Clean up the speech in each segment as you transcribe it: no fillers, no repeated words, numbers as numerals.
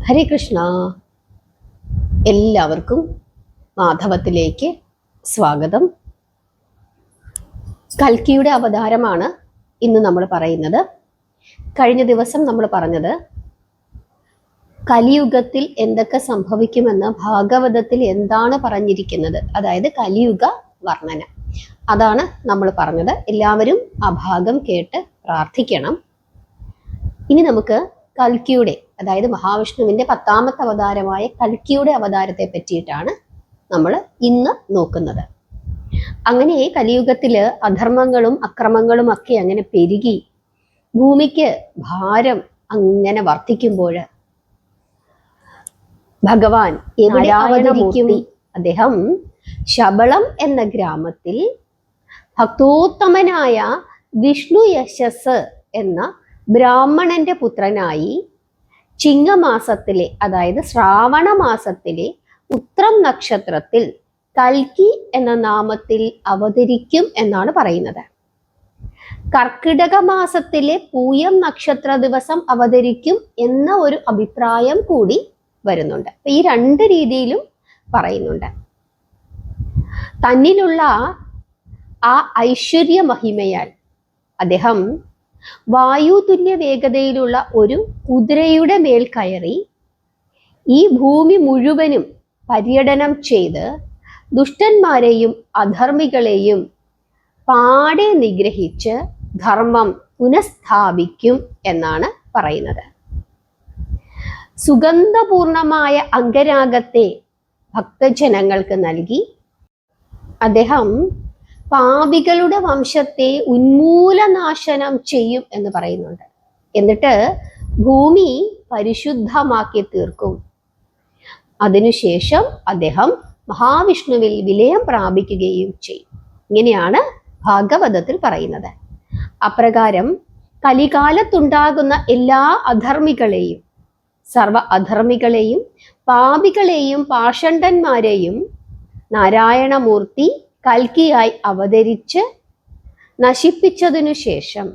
ഹരേ കൃഷ്ണ. എല്ലാവർക്കും മാധവത്തിലേക്ക് സ്വാഗതം. കൽക്കിയുടെ അവതാരമാണ് ഇന്ന് നമ്മൾ പറയുന്നത്. കഴിഞ്ഞ ദിവസം നമ്മൾ പറഞ്ഞത് കലിയുഗത്തിൽ എന്തൊക്കെ സംഭവിക്കുമെന്ന് ഭാഗവതത്തിൽ എന്താണ് പറഞ്ഞിരിക്കുന്നത്, അതായത് കലിയുഗ വർണ്ണന, അതാണ് നമ്മൾ പറഞ്ഞത്. എല്ലാവരും ആ ഭാഗം കേട്ട് പ്രാർത്ഥിക്കണം. ഇനി നമുക്ക് കൽക്കിയുടെ, അതായത് മഹാവിഷ്ണുവിന്റെ 10ാമത്തെ അവതാരമായ കൽക്കിയുടെ അവതാരത്തെ പറ്റിയിട്ടാണ് നമ്മൾ ഇന്ന് നോക്കുന്നത്. അങ്ങനെ കലിയുഗത്തില് അധർമ്മങ്ങളും അക്രമങ്ങളും ഒക്കെ അങ്ങനെ പെരുകി ഭൂമിക്ക് ഭാരം അങ്ങനെ വർദ്ധിക്കുമ്പോൾ ഭഗവാൻ എവിടെ അവതരിക്കും? അദ്ദേഹം ശബളം എന്ന ഗ്രാമത്തിൽ ഭക്തോത്തമനായ വിഷ്ണു യശസ് എന്ന ബ്രാഹ്മണന്റെ പുത്രനായി ചിങ്ങമാസത്തിലെ, അതായത് ശ്രാവണ മാസത്തിലെ ഉത്രം നക്ഷത്രത്തിൽ കൽക്കി എന്ന നാമത്തിൽ അവതരിക്കും എന്നാണ് പറയുന്നത്. കർക്കിടക മാസത്തിലെ പൂയം നക്ഷത്ര ദിവസം അവതരിക്കും എന്ന ഒരു അഭിപ്രായം കൂടി വരുന്നുണ്ട്. ഈ രണ്ട് രീതിയിലും പറയുന്നുണ്ട്. തന്നിലുള്ള ആ ഐശ്വര്യ മഹിമയാൽ അദ്ദേഹം വായുതുല്യ വേഗതയിലുള്ള ഒരു കുതിരയുടെ മേൽ കയറി ഈ ഭൂമി മുഴുവനും പര്യടനം ചെയ്ത് ദുഷ്ടന്മാരെയും അധർമ്മികളെയും പാടെ നിഗ്രഹിച്ച് ധർമ്മം പുനഃസ്ഥാപിക്കും എന്നാണ് പറയുന്നത്. സുഗന്ധപൂർണമായ അംഗരാഗത്തെ ഭക്തജനങ്ങൾക്ക് നൽകി അദ്ദേഹം പാപികളുടെ വംശത്തെ ഉന്മൂലനാശനം ചെയ്യും എന്ന് പറയുന്നുണ്ട്. എന്നിട്ട് ഭൂമി പരിശുദ്ധമാക്കി തീർക്കും. അതിനുശേഷം അദ്ദേഹം മഹാവിഷ്ണുവിൽ വിലയം പ്രാപിക്കുകയും ചെയ്യും. ഇങ്ങനെയാണ് ഭാഗവതത്തിൽ പറയുന്നത്. അപ്രകാരം കലികാലത്തുണ്ടാകുന്ന എല്ലാ അധർമ്മികളെയും, സർവ അധർമ്മികളെയും പാപികളെയും പാഷണ്ഡന്മാരെയും നാരായണമൂർത്തി കൽക്കിയായി അവതരിച്ച് നശിപ്പിച്ചതിനു ശേഷം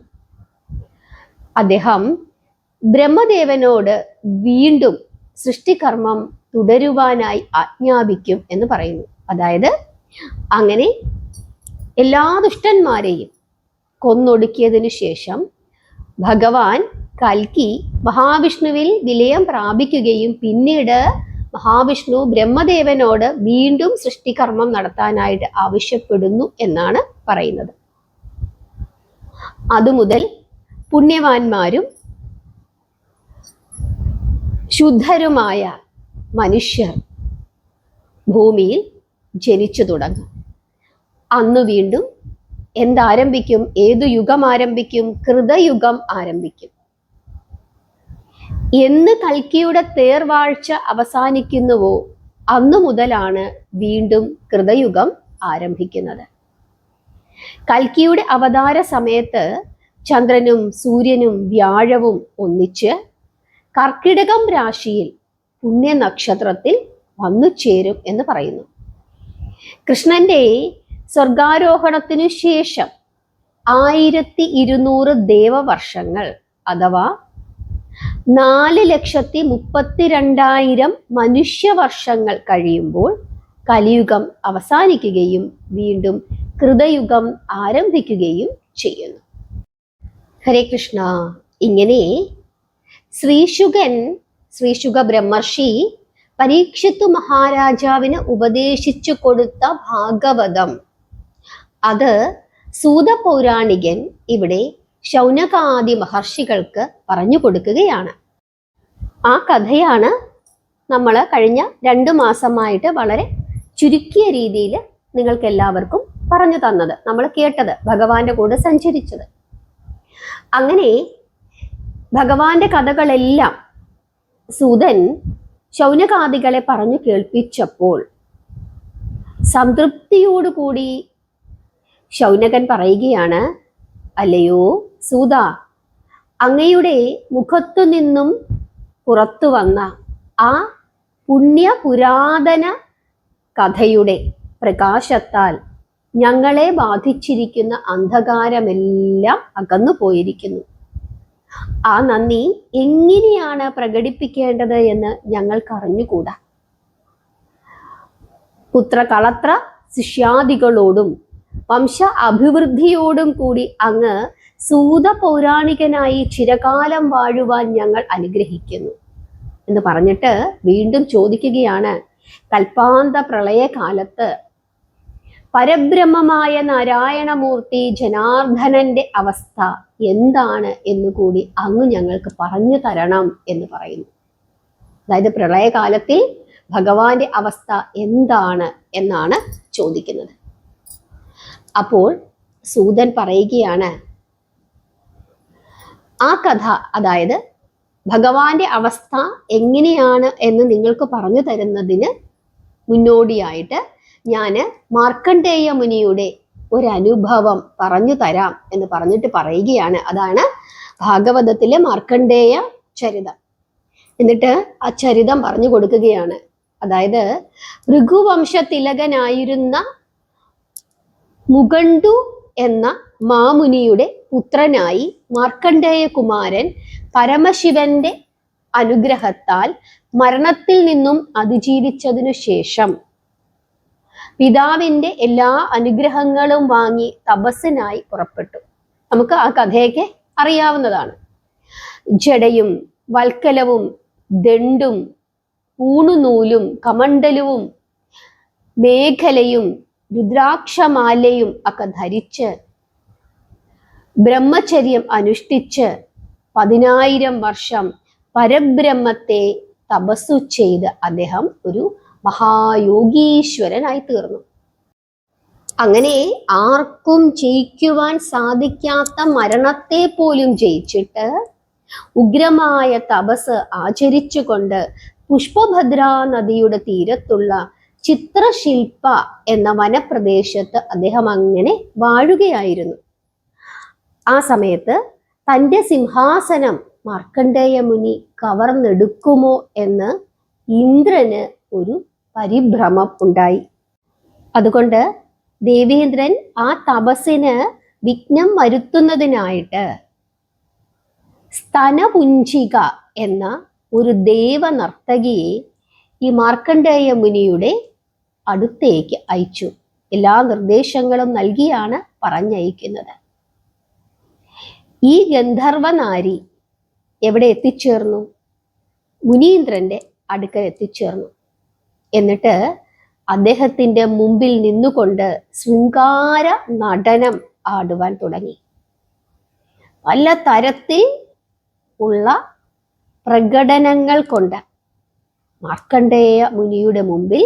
അദ്ദേഹം ബ്രഹ്മദേവനോട് വീണ്ടും സൃഷ്ടികർമ്മം തുടരുവാനായി ആജ്ഞാപിക്കും എന്ന് പറയുന്നു. അതായത് അങ്ങനെ എല്ലാ ദുഷ്ടന്മാരെയും കൊന്നൊടുക്കിയതിനു ശേഷം ഭഗവാൻ കൽക്കി മഹാവിഷ്ണുവിൽ വിലയം പ്രാപിക്കുകയും പിന്നീട് മഹാവിഷ്ണു ബ്രഹ്മദേവനോട് വീണ്ടും സൃഷ്ടികർമ്മം നടത്താനായിട്ട് ആവശ്യപ്പെടുന്നു എന്നാണ് പറയുന്നത്. അതുമുതൽ പുണ്യവാന്മാരും ശുദ്ധരുമായ മനുഷ്യർ ഭൂമിയിൽ ജനിച്ചു തുടങ്ങും. അന്ന് വീണ്ടും എന്താരംഭിക്കും? ഏതു യുഗം ആരംഭിക്കും? കൃതയുഗം ആരംഭിക്കും. എന്ന് കൽക്കിയുടെ തേർവാഴ്ച അവസാനിക്കുന്നുവോ അന്നു മുതലാണ് വീണ്ടും കൃതയുഗം ആരംഭിക്കുന്നത്. കൽക്കിയുടെ അവതാര സമയത്ത് ചന്ദ്രനും സൂര്യനും വ്യാഴവും ഒന്നിച്ച് കർക്കിടകം രാശിയിൽ പുണ്യനക്ഷത്രത്തിൽ വന്നു ചേരും എന്ന് പറയുന്നു. കൃഷ്ണന്റെ സ്വർഗാരോഹണത്തിനു ശേഷം 1200 ദേവവർഷങ്ങൾ അഥവാ 4,32,000 മനുഷ്യവർഷങ്ങൾ കഴിയുമ്പോൾ കലിയുഗം അവസാനിക്കുകയും വീണ്ടും കൃതയുഗം ആരംഭിക്കുകയും ചെയ്യുന്നു. ഹരേ കൃഷ്ണ. ഇങ്ങനെ ശ്രീശുക ബ്രഹ്മർഷി പരീക്ഷിത്തു മഹാരാജാവിന് ഉപദേശിച്ചു കൊടുത്ത ഭാഗവതം, അത് സൂത പൗരാണികൻ ഇവിടെ ശൗനകാദി മഹർഷികൾക്ക് പറഞ്ഞു കൊടുക്കുകയാണ്. ആ കഥയാണ് നമ്മൾ കഴിഞ്ഞ 2 മാസമായിട്ട് വളരെ ചുരുക്കിയ രീതിയിൽ നിങ്ങൾക്ക് എല്ലാവർക്കും പറഞ്ഞു തന്നത്, നമ്മൾ കേട്ടത്, ഭഗവാന്റെ കൂടെ സഞ്ചരിച്ചത്. അങ്ങനെ ഭഗവാന്റെ കഥകളെല്ലാം സൂതൻ ശൗനകാദികളെ പറഞ്ഞു കേൾപ്പിച്ചപ്പോൾ സംതൃപ്തിയോടുകൂടി ശൗനകൻ പറയുകയാണ്, അല്ലയോ സൂത, അങ്ങയുടെ മുഖത്തു നിന്നും പുറത്തു വന്ന ആ പുണ്യപുരാതന കഥയുടെ പ്രകാശത്താൽ ഞങ്ങളെ ബാധിച്ചിരിക്കുന്ന അന്ധകാരമെല്ലാം അകന്നു പോയിരിക്കുന്നു. ആ നന്ദി എങ്ങനെയാണ് പ്രകടിപ്പിക്കേണ്ടത് എന്ന് ഞങ്ങൾക്ക് അറിഞ്ഞുകൂടാ. പുത്രകളത്ര ശിഷ്യാദികളോടും വംശ അഭിവൃദ്ധിയോടും കൂടി അങ്ങ് സൂത പൗരാണികനായി ചിരകാലം വാഴുവാൻ ഞങ്ങൾ അനുഗ്രഹിക്കുന്നു എന്ന് പറഞ്ഞിട്ട് വീണ്ടും ചോദിക്കുകയാണ്, കൽപ്പാന്ത പ്രളയകാലത്ത് പരബ്രഹ്മമായ നാരായണമൂർത്തി ജനാർദ്ദനന്റെ അവസ്ഥ എന്താണ് എന്നുകൂടി അങ്ങ് ഞങ്ങൾക്ക് പറഞ്ഞു തരണം എന്ന് പറയുന്നു. അതായത് പ്രളയകാലത്തിൽ ഭഗവാന്റെ അവസ്ഥ എന്താണ് എന്നാണ് ചോദിക്കുന്നത്. അപ്പോൾ സൂതൻ പറയുകയാണ്, ആ കഥ, അതായത് ഭഗവാന്റെ അവസ്ഥ എങ്ങനെയാണ് എന്ന് നിങ്ങൾക്ക് പറഞ്ഞു തരുന്നതിന് മുന്നോടിയായിട്ട് ഞാൻ മാർക്കണ്ഡേയ മുനിയുടെ ഒരനുഭവം പറഞ്ഞു തരാം എന്ന് പറഞ്ഞിട്ട് പറയുകയാണ്. അതാണ് ഭാഗവതത്തിലെ മാർക്കണ്ഡേയ ചരിതം. എന്നിട്ട് ആ ചരിതം പറഞ്ഞു കൊടുക്കുകയാണ്. അതായത് ഭൃഗുവംശ തിലകനായിരുന്ന മുകണ്ടു എന്ന മാമുനിയുടെ പുത്രനായി മാർക്കണ്ഡേയ കുമാരൻ പരമശിവന്റെ അനുഗ്രഹത്താൽ മരണത്തിൽ നിന്നും അതിജീവിച്ചതിനു ശേഷം പിതാവിന്റെ എല്ലാ അനുഗ്രഹങ്ങളും വാങ്ങി തപസ്സിനായി പുറപ്പെട്ടു. നമുക്ക് ആ കഥയൊക്കെ അറിയാവുന്നതാണ്. ജടയും വൽക്കലവും ദണ്ഡും ഊണുനൂലും കമണ്ഡലവും മേഖലയും രുദ്രാക്ഷമാലയും ഒക്കെ ധരിച്ച് ബ്രഹ്മചര്യം അനുഷ്ഠിച്ച് 10,000 വർഷം പരബ്രഹ്മത്തെ തപസ്സു ചെയ്ത് അദ്ദേഹം ഒരു മഹായോഗീശ്വരനായി തീർന്നു. അങ്ങനെ ആർക്കും ജയിക്കുവാൻ സാധിക്കാത്ത മരണത്തെ പോലും ജയിച്ചിട്ട് ഉഗ്രമായ തപസ് ആചരിച്ചുകൊണ്ട് പുഷ്പഭദ്രാ നദിയുടെ തീരത്തുള്ള ചിത്രശില്പ എന്ന വനപ്രദേശത്ത് അദ്ദേഹം അങ്ങനെ വാഴുകയായിരുന്നു. ആ സമയത്ത് തൻ്റെ സിംഹാസനം മാർക്കണ്ഡേയ മുനി കവർന്നെടുക്കുമോ എന്ന് ഇന്ദ്രന് ഒരു പരിഭ്രമം ഉണ്ടായി. അതുകൊണ്ട് ദേവേന്ദ്രൻ ആ തപസ്സിന് വിഘ്നം വരുത്തുന്നതിനായിട്ട് സ്തനപുഞ്ചിക എന്ന ഒരു ദേവനർത്തകിയെ ഈ മാർക്കണ്ഡേയ മുനിയുടെ അടുത്തേക്ക് അയച്ചു. എല്ലാ നിർദ്ദേശങ്ങളും നൽകിയാണ് പറഞ്ഞയക്കുന്നത്. ഈ ഗന്ധർവ നാരി എവിടെ എത്തിച്ചേർന്നു? മുനീന്ദ്രന്റെ അടുക്കൽ എത്തിച്ചേർന്നു. എന്നിട്ട് അദ്ദേഹത്തിന്റെ മുമ്പിൽ നിന്നുകൊണ്ട് ശൃംഗാര നടനം ആടുവാൻ തുടങ്ങി. പല തരത്തിൽ ഉള്ള പ്രകടനങ്ങൾ കൊണ്ട് മാർക്കണ്ഡേയ മുനിയുടെ മുമ്പിൽ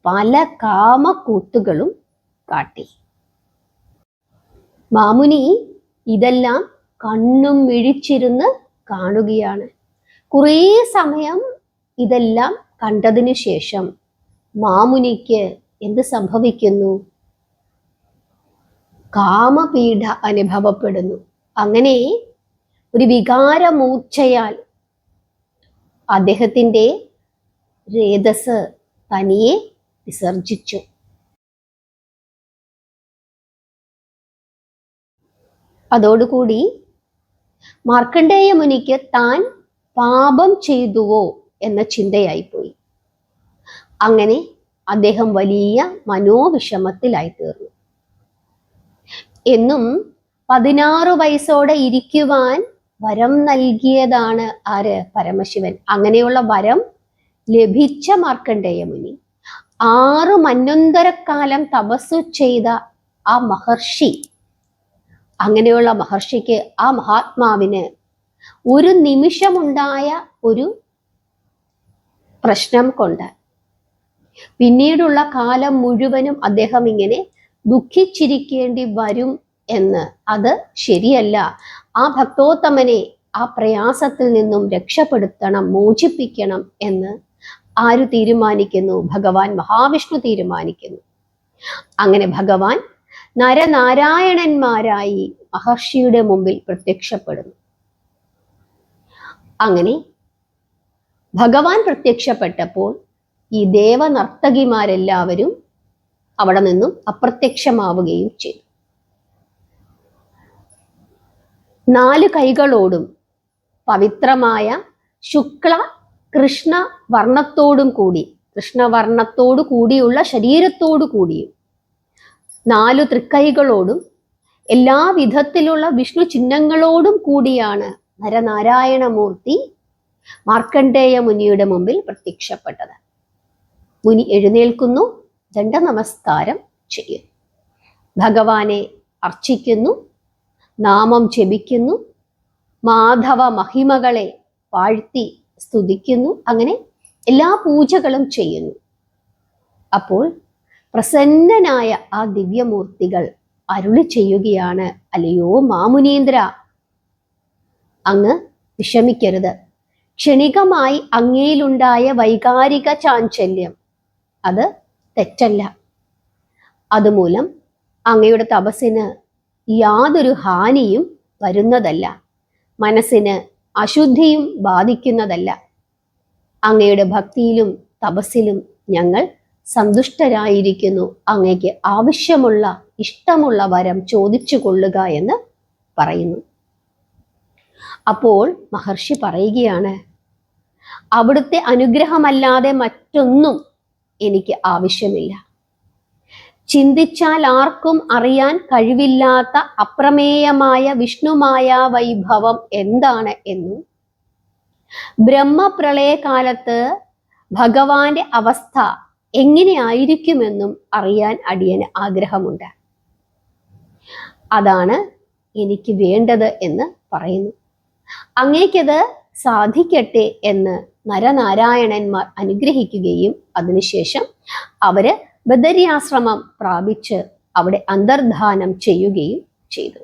പല കാമക്കൂത്തുകളും കാട്ടി. മാമുനി ഇതെല്ലാം കണ്ണും മിഴിച്ചിരുന്ന് കാണുകയാണ്. കുറേ സമയം ഇതെല്ലാം കണ്ടതിനു ശേഷം മാമുനിക്ക് എന്ത് സംഭവിക്കുന്നു? കാമപീഡ അനുഭവപ്പെടുന്നു. അങ്ങനെ ഒരു വികാരമൂർച്ചയാൽ അദ്ദേഹത്തിന്റെ രേതസ് തനിയെ വിസർജിച്ചു. അതോടുകൂടി മാർക്കണ്ഡേയ മുനിക്ക് താൻ പാപം ചെയ്തുവോ എന്ന ചിന്തയായിപ്പോയി. അങ്ങനെ അദ്ദേഹം വലിയ മനോവിഷമത്തിലായി തീർന്നു. എന്നും 16 വയസ്സോടെ ഇരിക്കുവാൻ വരം നൽകിയതാണ് ആര്? പരമശിവൻ. അങ്ങനെയുള്ള വരം ലഭിച്ച മാർക്കണ്ഡേയ മുനി 6 മന്വന്തരക്കാലം തപസ്സു ചെയ്ത ആ മഹർഷി, അങ്ങനെയുള്ള മഹർഷിക്ക്, ആ മഹാത്മാവിന് ഒരു നിമിഷമുണ്ടായ ഒരു പ്രശ്നം കൊണ്ട് പിന്നീടുള്ള കാലം മുഴുവനും അദ്ദേഹം ഇങ്ങനെ ദുഃഖിച്ചിരിക്കേണ്ടി വരും എന്ന്, അത് ശരിയല്ല. ആ ഭക്തോത്തമനെ ആ പ്രയാസത്തിൽ നിന്നും രക്ഷപ്പെടുത്തണം, മോചിപ്പിക്കണം എന്ന് ആര് തീരുമാനിക്കുന്നു? ഭഗവാൻ മഹാവിഷ്ണു തീരുമാനിക്കുന്നു. അങ്ങനെ ഭഗവാൻ നരനാരായണന്മാരായി മഹർഷിയുടെ മുമ്പിൽ പ്രത്യക്ഷപ്പെടുന്നു. അങ്ങനെ ഭഗവാൻ പ്രത്യക്ഷപ്പെട്ടപ്പോൾ ഈ ദേവനർത്തകിമാരെല്ലാവരും അവിടെ നിന്നും അപ്രത്യക്ഷമാവുകയും ചെയ്തു. 4 കൈകളോടും പവിത്രമായ ശുക്ല കൃഷ്ണ വർണ്ണത്തോടും കൂടി, കൃഷ്ണവർണ്ണത്തോടു കൂടിയുള്ള ശരീരത്തോടു കൂടിയും 4 തൃക്കൈകളോടും എല്ലാ വിധത്തിലുള്ള വിഷ്ണു ചിഹ്നങ്ങളോടും കൂടിയാണ് നരനാരായണമൂർത്തി മാർക്കണ്ഡേയ മുനിയുടെ മുമ്പിൽ പ്രത്യക്ഷപ്പെട്ടത്. മുനി എഴുന്നേൽക്കുന്നു, ദണ്ഡനമസ്കാരം ചെയ്യുന്നു, ഭഗവാനെ അർച്ചിക്കുന്നു, നാമം ജപിക്കുന്നു, മാധവ മഹിമകളെ വാഴ്ത്തി സ്തുതിക്കുന്നു. അങ്ങനെ എല്ലാ പൂജകളും ചെയ്യുന്നു. അപ്പോൾ പ്രസന്നനായ ആ ദിവ്യമൂർത്തികൾ അരുളി ചെയ്യുകയാണ്, അല്ലയോ മാമുനീന്ദ്ര, അങ്ങ് വിഷമിക്കരുത്. ക്ഷണികമായി അങ്ങയിലുണ്ടായ വൈകാരിക ചാഞ്ചല്യം അത് തെറ്റല്ല. അതുമൂലം അങ്ങയുടെ തപസ്സിന് യാതൊരു ഹാനിയും വരുന്നതല്ല, മനസ്സിന് അശുദ്ധിയും ബാധിക്കുന്നതല്ല. അങ്ങയുടെ ഭക്തിയിലും തപസ്സിലും ഞങ്ങൾ സന്തുഷ്ടരായിരിക്കുന്നു. അങ്ങയ്ക്ക് ആവശ്യമുള്ള ഇഷ്ടമുള്ള വരം ചോദിച്ചു കൊള്ളുക എന്ന് പറയുന്നു. അപ്പോൾ മഹർഷി പറയുകയാണ്, അവിടുത്തെ അനുഗ്രഹമല്ലാതെ മറ്റൊന്നും എനിക്ക് ആവശ്യമില്ല. ചിന്തിച്ചാൽ ആർക്കും അറിയാൻ കഴിവില്ലാത്ത അപ്രമേയമായ വിഷ്ണുമായ വൈഭവം എന്താണ് എന്നും ബ്രഹ്മപ്രളയകാലത്ത് ഭഗവാന്റെ അവസ്ഥ എങ്ങനെയായിരിക്കുമെന്നും അറിയാൻ അടിയന് ആഗ്രഹമുണ്ട്. അതാണ് എനിക്ക് വേണ്ടത് എന്ന് പറയുന്നു. അങ്ങേക്കത് സാധിക്കട്ടെ എന്ന് നരനാരായണന്മാർ അനുഗ്രഹിക്കുകയും അതിനുശേഷം അവര് ബദരിയാശ്രമം പ്രാപിച്ച് അവിടെ അന്തർധാനം ചെയ്യുകയും ചെയ്തു.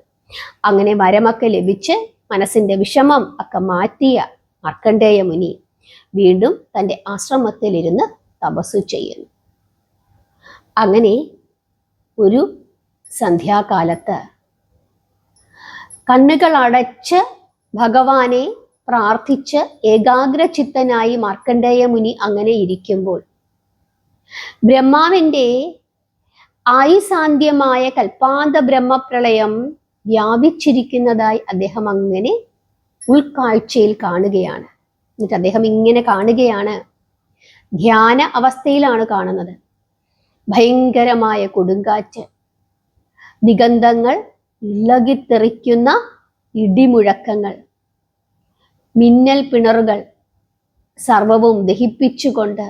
അങ്ങനെ വരമൊക്കെ ലഭിച്ച് മനസ്സിന്റെ വിഷമം ഒക്കെ മാറ്റിയ മാർക്കണ്ഡേയ മുനി വീണ്ടും തൻ്റെ ആശ്രമത്തിലിരുന്ന് തപസ്സു ചെയ്യുന്നു. അങ്ങനെ ഒരു സന്ധ്യാകാലത്ത് കണ്ണുകൾ അടച്ച് ഭഗവാനെ പ്രാർത്ഥിച്ച് ഏകാഗ്രചിത്തനായി മാർക്കണ്ഡേയ മുനി അങ്ങനെ ഇരിക്കുമ്പോൾ ബ്രഹ്മാവിൻ്റെ ആയുസാന്ത്യമായ കൽപ്പാന്ത ബ്രഹ്മപ്രളയം വ്യാപിച്ചിരിക്കുന്നതായി അദ്ദേഹം അങ്ങനെ ഉൾക്കാഴ്ചയിൽ കാണുകയാണ്. എന്നിട്ട് അദ്ദേഹം ഇങ്ങനെ കാണുകയാണ്, ധ്യാന അവസ്ഥയിലാണ് കാണുന്നത്. ഭയങ്കരമായ കൊടുങ്കാറ്റ്, ദിഗന്ധങ്ങൾ ഇളകിത്തെറിക്കുന്ന ഇടിമുഴക്കങ്ങൾ, മിന്നൽ പിണറുകൾ സർവവും ദഹിപ്പിച്ചുകൊണ്ട്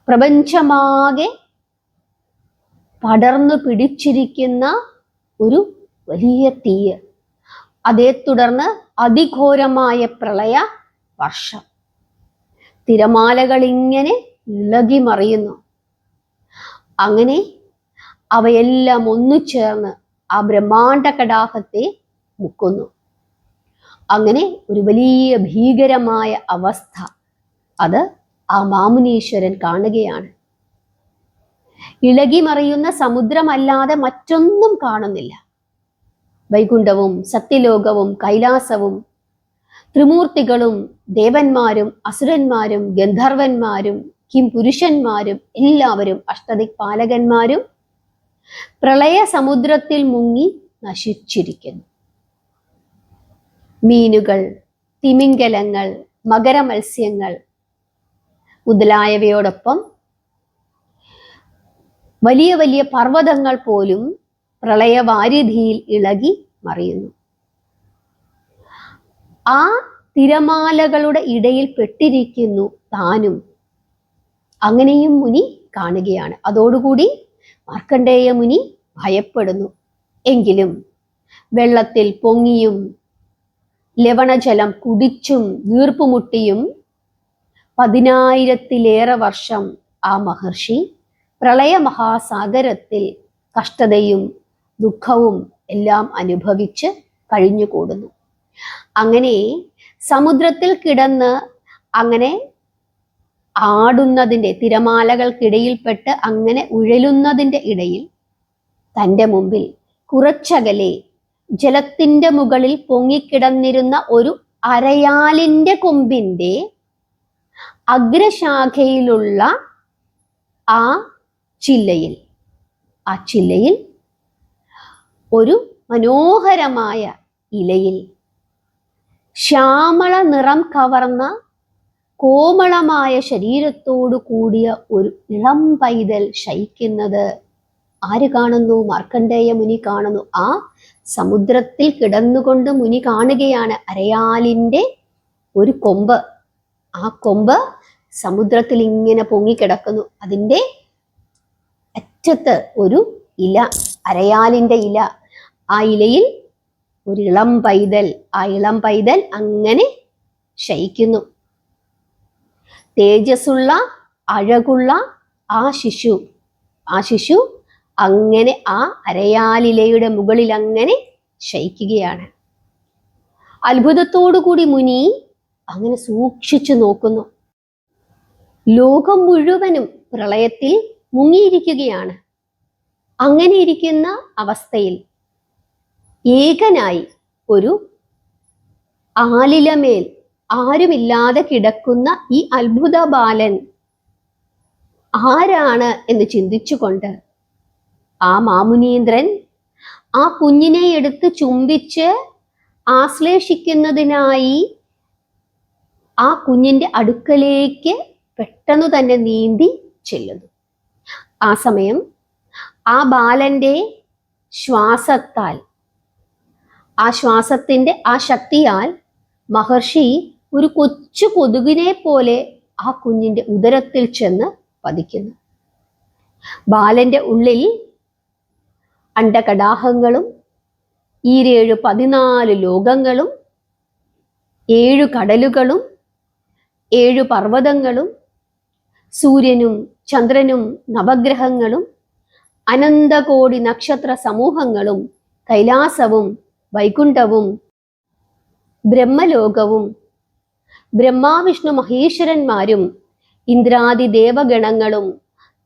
പ്രപഞ്ചമാകെ പടർന്നു പിടിച്ചിരിക്കുന്ന ഒരു വലിയ തീയ്, അതേ തുടർന്ന് അതിഘോരമായ പ്രളയ വർഷം, തിരമാലകൾ ഇങ്ങനെ ഇളകി മറിയുന്നു. അങ്ങനെ അവയെല്ലാം ഒന്നു ചേർന്ന് ആ ബ്രഹ്മാണ്ഡ കടാഹത്തെ മുക്കുന്നു. അങ്ങനെ ഒരു വലിയ ഭീകരമായ അവസ്ഥ അത് ആ മാമുനീശ്വരൻ കാണുകയാണ്. ഇളകി മറിയുന്ന സമുദ്രമല്ലാതെ മറ്റൊന്നും കാണുന്നില്ല. വൈകുണ്ഠവും സത്യലോകവും കൈലാസവും ത്രിമൂർത്തികളും ദേവന്മാരും അസുരന്മാരും ഗന്ധർവന്മാരും കിംപുരുഷന്മാരും എല്ലാവരും അഷ്ടദിക്പാലകന്മാരും പ്രളയ സമുദ്രത്തിൽ മുങ്ങി നശിച്ചിരിക്കുന്നു. മീനുകൾ, തിമിംഗലങ്ങൾ, മകരമത്സ്യങ്ങൾ മുതലായവയോടൊപ്പം വലിയ വലിയ പർവ്വതങ്ങൾ പോലും പ്രളയവാരിധിയിൽ ഇളകി മറിയുന്നു. ആ തിരമാലകളുടെ ഇടയിൽ പെട്ടിരിക്കുന്നു താനും. അങ്ങനെയും മുനി കാണുകയാണ്. അതോടുകൂടി മാർക്കണ്ഡേയ മുനി ഭയപ്പെടുന്നു. എങ്കിലും വെള്ളത്തിൽ പൊങ്ങിയും ലവണജലം കുടിച്ചും വീർപ്പുമുട്ടിയും 10,000-ലേറെ വർഷം ആ മഹർഷി പ്രളയ മഹാസാഗരത്തിൽ കഷ്ടതയും ദുഃഖവും എല്ലാം അനുഭവിച്ച് കഴിഞ്ഞുകൂടുന്നു. അങ്ങനെ സമുദ്രത്തിൽ കിടന്ന് അങ്ങനെ ആടുന്നതിൻ്റെ, തിരമാലകൾക്കിടയിൽപ്പെട്ട് അങ്ങനെ ഉഴലുന്നതിൻ്റെ ഇടയിൽ തൻ്റെ മുമ്പിൽ കുറച്ചകലെ ജലത്തിൻ്റെ മുകളിൽ പൊങ്ങിക്കിടന്നിരുന്ന ഒരു അരയാലിൻ്റെ കൊമ്പിൻ്റെ അഗ്രശാഖയിലുള്ള ആ ചില്ലയിൽ ഒരു മനോഹരമായ ഇലയിൽ ശ്യാമള നിറം കവർന്ന കോമളമായ ശരീരത്തോടു കൂടിയ ഒരു ഇളം പൈതൽ ശയിക്കുന്നത് ആര് കാണുന്നു? മാർക്കണ്ഡേയ മുനി കാണുന്നു. ആ സമുദ്രത്തിൽ കിടന്നുകൊണ്ട് മുനി കാണുകയാണ് അരയാലിന്റെ ഒരു കൊമ്പ്. ആ കൊമ്പ് സമുദ്രത്തിൽ ഇങ്ങനെ പൊങ്ങിക്കിടക്കുന്നു. അതിൻ്റെ അറ്റത്ത് ഒരു ഇല, അരയാലിന്റെ ഇല. ആ ഇലയിൽ ഒരു ഇളം പൈതൽ. ആ ഇളം പൈതൽ അങ്ങനെ ശയിക്കുന്നു. തേജസ്സുള്ള അഴകുള്ള ആ ശിശു അങ്ങനെ ആ അരയാലിലയുടെ മുകളിൽ അങ്ങനെ ശയിക്കുകയാണ്. അത്ഭുതത്തോടുകൂടി മുനി അങ്ങനെ സൂക്ഷിച്ചു നോക്കുന്നു. ലോകം മുഴുവനും പ്രളയത്തിൽ മുങ്ങിയിരിക്കുകയാണ്. അങ്ങനെ ഇരിക്കുന്ന അവസ്ഥയിൽ ഏകനായി ഒരു ആലിലമേൽ ആരുമില്ലാതെ കിടക്കുന്ന ഈ അത്ഭുത ബാലൻ ആരാണ് എന്ന് ചിന്തിച്ചുകൊണ്ട് ആ മാമുനീന്ദ്രൻ ആ കുഞ്ഞിനെ എടുത്ത് ചുംബിച്ച് ആശ്ലേഷിക്കുന്നതിനായി ആ കുഞ്ഞിന്റെ അടുക്കലേക്ക് പെട്ടെന്ന് തന്നെ നീന്തി ചെല്ലുന്നു. ആ സമയം ആ ബാലന്റെ ശ്വാസത്താൽ, ആ ശ്വാസത്തിന്റെ ആ ശക്തിയാൽ മഹർഷി ഒരു കൊച്ചു കൊതുകിനെ പോലെ ആ കുഞ്ഞിന്റെ ഉദരത്തിൽ ചെന്ന് പതിക്കുന്നു. ബാലന്റെ ഉള്ളിൽ അണ്ഡകടാഹങ്ങളും 14 ലോകങ്ങളും 7 കടലുകളും 7 പർവ്വതങ്ങളും സൂര്യനും ചന്ദ്രനും നവഗ്രഹങ്ങളും അനന്തകോടി നക്ഷത്ര സമൂഹങ്ങളും കൈലാസവും വൈകുണ്ഠവും ബ്രഹ്മലോകവും ബ്രഹ്മാവിഷ്ണു മഹേശ്വരന്മാരും ഇന്ദ്രാദി ദേവഗണങ്ങളും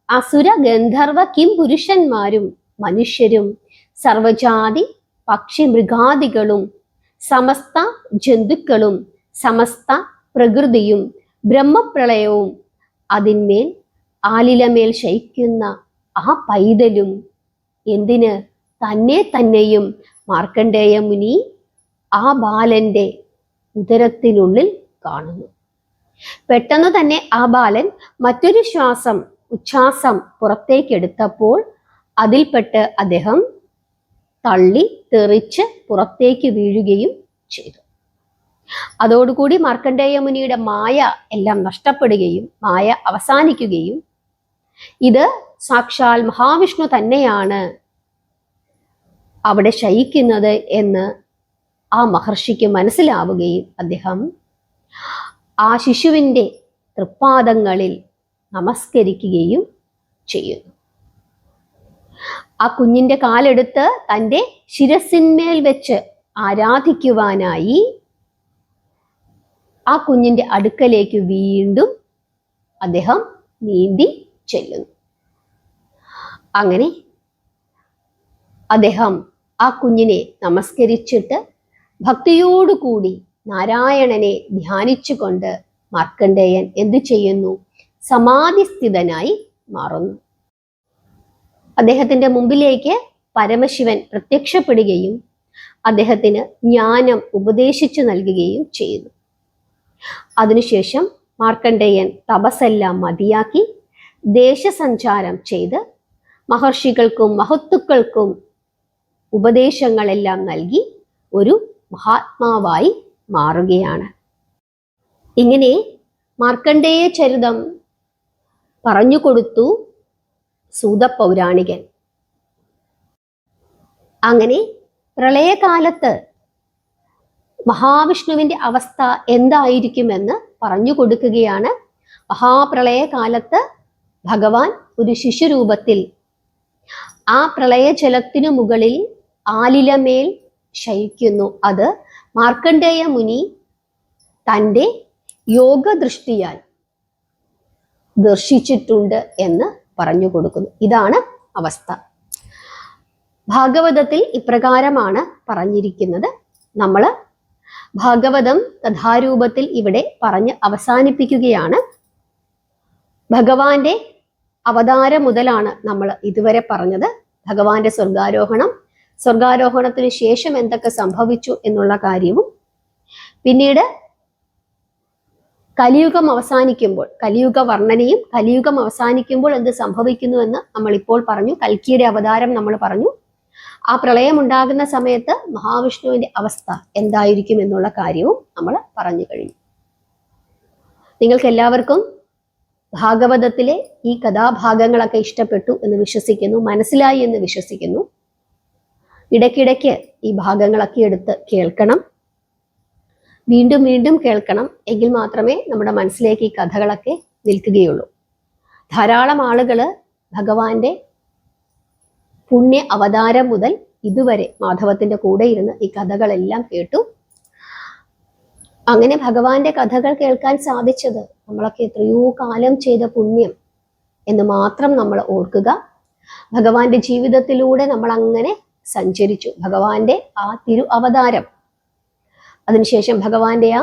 അസുര ഗന്ധർവ കിം പുരുഷന്മാരും മനുഷ്യരും സർവജാതി പക്ഷി മൃഗാദികളും സമസ്ത ജന്തുക്കളും സമസ്ത പ്രകൃതിയും ബ്രഹ്മപ്രളയവും അതിന്മേൽ ആലിലമേൽ ശയിക്കുന്ന ആ പൈതലും എന്തിന് തന്നെയും മാർക്കണ്ഡേയ മുനി ആ ബാലന്റെ ഉദരത്തിനുള്ളിൽ കാണുന്നു. പെട്ടെന്ന് തന്നെ ആ ബാലൻ മറ്റൊരു ഉച്ഛ്വാസം പുറത്തേക്കെടുത്തപ്പോൾ അതിൽപ്പെട്ട് അദ്ദേഹം തള്ളി തെറിച്ച് പുറത്തേക്ക് വീഴുകയും ചെയ്തു. അതോടുകൂടി മാർക്കണ്ഡേയ മുനിയുടെ മായ എല്ലാം നഷ്ടപ്പെടുകയും മായ അവസാനിക്കുകയും ഇത് സാക്ഷാൽ മഹാവിഷ്ണു തന്നെയാണ് അവിടെ ശയിക്കുന്നത് എന്ന് ആ മഹർഷിക്ക് മനസ്സിലാവുകയും അദ്ദേഹം ആ ശിശുവിൻ്റെ തൃപ്പാദങ്ങളിൽ നമസ്കരിക്കുകയും ചെയ്യുന്നു. ആ കുഞ്ഞിന്റെ കാലെടുത്ത് തൻ്റെ ശിരസിന്മേൽ വെച്ച് ആരാധിക്കുവാനായി ആ കുഞ്ഞിന്റെ അടുക്കലേക്ക് വീണ്ടും അദ്ദേഹം നീന്തി ചെല്ലുന്നു. അങ്ങനെ അദ്ദേഹം ആ കുഞ്ഞിനെ നമസ്കരിച്ചിട്ട് ഭക്തിയോടുകൂടി നാരായണനെ ധ്യാനിച്ചുകൊണ്ട് മാർക്കണ്ഡേയൻ എന്തു ചെയ്യുന്നു? സമാധിസ്ഥിതനായി മാറുന്നു. അദ്ദേഹത്തിന്റെ മുമ്പിലേക്ക് പരമശിവൻ പ്രത്യക്ഷപ്പെടുകയും അദ്ദേഹത്തിന് ജ്ഞാനം ഉപദേശിച്ചു നൽകുകയും ചെയ്യുന്നു. അതിനുശേഷം മാർക്കണ്ഡേയൻ തപസ്സെല്ലാം മതിയാക്കി ദേശസഞ്ചാരം ചെയ്ത് മഹർഷികൾക്കും മഹത്തുക്കൾക്കും ഉപദേശങ്ങളെല്ലാം നൽകി ഒരു മഹാത്മാവായി മാറുകയാണ്. ഇങ്ങനെ മാർക്കണ്ഡേയ ചരിതം പറഞ്ഞുകൊടുത്തു സൂതപൗരാണികൻ. അങ്ങനെ പ്രളയകാലത്ത് മഹാവിഷ്ണുവിന്റെ അവസ്ഥ എന്തായിരിക്കുമെന്ന് പറഞ്ഞു കൊടുക്കുകയാണ്. മഹാപ്രളയകാലത്ത് ഭഗവാൻ ഒരു ശിശുരൂപത്തിൽ ആ പ്രളയജലത്തിനു മുകളിൽ ആലിലമേൽ ശയിക്കുന്നു. അത് മാർക്കണ്ഡേയ മുനി തൻ്റെ യോഗദൃഷ്ടിയാൽ ദർശിച്ചിട്ടുണ്ട് എന്ന് പറഞ്ഞു കൊടുക്കുന്നു. ഇതാണ് അവസ്ഥ. ഭാഗവതത്തിൽ ഇപ്രകാരമാണ് പറഞ്ഞിരിക്കുന്നത്. നമ്മൾ ഭാഗവതം കഥാരൂപത്തിൽ ഇവിടെ പറഞ്ഞ് അവസാനിപ്പിക്കുകയാണ്. ഭഗവാന്റെ അവതാരം മുതലാണ് നമ്മൾ ഇതുവരെ പറഞ്ഞത്. ഭഗവാന്റെ സ്വർഗാരോഹണത്തിന് ശേഷം എന്തൊക്കെ സംഭവിച്ചു എന്നുള്ള കാര്യവും പിന്നീട് കലിയുഗം അവസാനിക്കുമ്പോൾ, കലിയുഗ വർണ്ണനയും കലിയുഗം അവസാനിക്കുമ്പോൾ എന്ത് സംഭവിക്കുന്നു എന്ന് നമ്മൾ ഇപ്പോൾ പറഞ്ഞു. കൽക്കിയുടെ അവതാരം നമ്മൾ പറഞ്ഞു. ആ പ്രളയം ഉണ്ടാകുന്ന സമയത്ത് മഹാവിഷ്ണുവിന്റെ അവസ്ഥ എന്തായിരിക്കും എന്നുള്ള കാര്യവും നമ്മൾ പറഞ്ഞു കഴിഞ്ഞു. നിങ്ങൾക്ക് എല്ലാവർക്കും ഭാഗവതത്തിലെ ഈ കഥാഭാഗങ്ങളൊക്കെ ഇഷ്ടപ്പെട്ടു എന്ന് വിശ്വസിക്കുന്നു, മനസ്സിലായി എന്ന് വിശ്വസിക്കുന്നു. ഇടയ്ക്കിടയ്ക്ക് ഈ ഭാഗങ്ങളൊക്കെ എടുത്ത് കേൾക്കണം, വീണ്ടും വീണ്ടും കേൾക്കണം. എങ്കിൽ മാത്രമേ നമ്മുടെ മനസ്സിലേക്ക് ഈ കഥകളൊക്കെ നിൽക്കുകയുള്ളൂ. ധാരാളം ആളുകൾ ഭഗവാന്റെ പുണ്യ അവതാരം മുതൽ ഇതുവരെ മാധവത്തിന്റെ കൂടെ ഇരുന്ന് ഈ കഥകളെല്ലാം കേട്ടു. അങ്ങനെ ഭഗവാന്റെ കഥകൾ കേൾക്കാൻ സാധിച്ചത് നമ്മളൊക്കെ എത്രയോ കാലം ചെയ്ത പുണ്യം എന്ന് മാത്രം നമ്മൾ ഓർക്കുക. ഭഗവാന്റെ ജീവിതത്തിലൂടെ നമ്മൾ അങ്ങനെ സഞ്ചരിച്ചു. ഭഗവാന്റെ ആ തിരു അവതാരം, അതിനുശേഷം ഭഗവാന്റെ ആ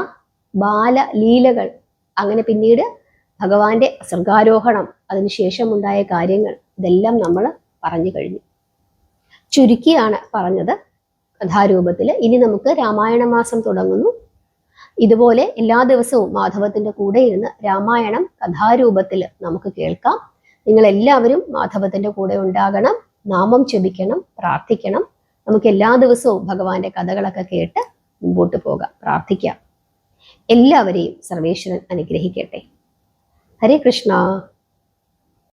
ബാലലീലകൾ, അങ്ങനെ പിന്നീട് ഭഗവാന്റെ സ്വർഗാരോഹണം, അതിനുശേഷം ഉണ്ടായ കാര്യങ്ങൾ, ഇതെല്ലാം നമ്മൾ പറഞ്ഞു കഴിഞ്ഞു. ചുരുക്കിയാണ് പറഞ്ഞത് കഥാരൂപത്തിൽ. ഇനി നമുക്ക് രാമായണ മാസം തുടങ്ങുന്നു. ഇതുപോലെ എല്ലാ ദിവസവും മാധവത്തിന്റെ കൂടെ ഇരുന്ന് രാമായണം കഥാരൂപത്തിൽ നമുക്ക് കേൾക്കാം. നിങ്ങൾ എല്ലാവരും മാധവത്തിന്റെ കൂടെ ഉണ്ടാകണം, നാമം ജപിക്കണം, പ്രാർത്ഥിക്കണം. നമുക്ക് എല്ലാ ദിവസവും ഭഗവാന്റെ കഥകളൊക്കെ കേട്ട് മുമ്പോട്ട് പോകാം, പ്രാർത്ഥിക്കാം. എല്ലാവരെയും സർവേശ്വരൻ അനുഗ്രഹിക്കട്ടെ. ഹരേ കൃഷ്ണ.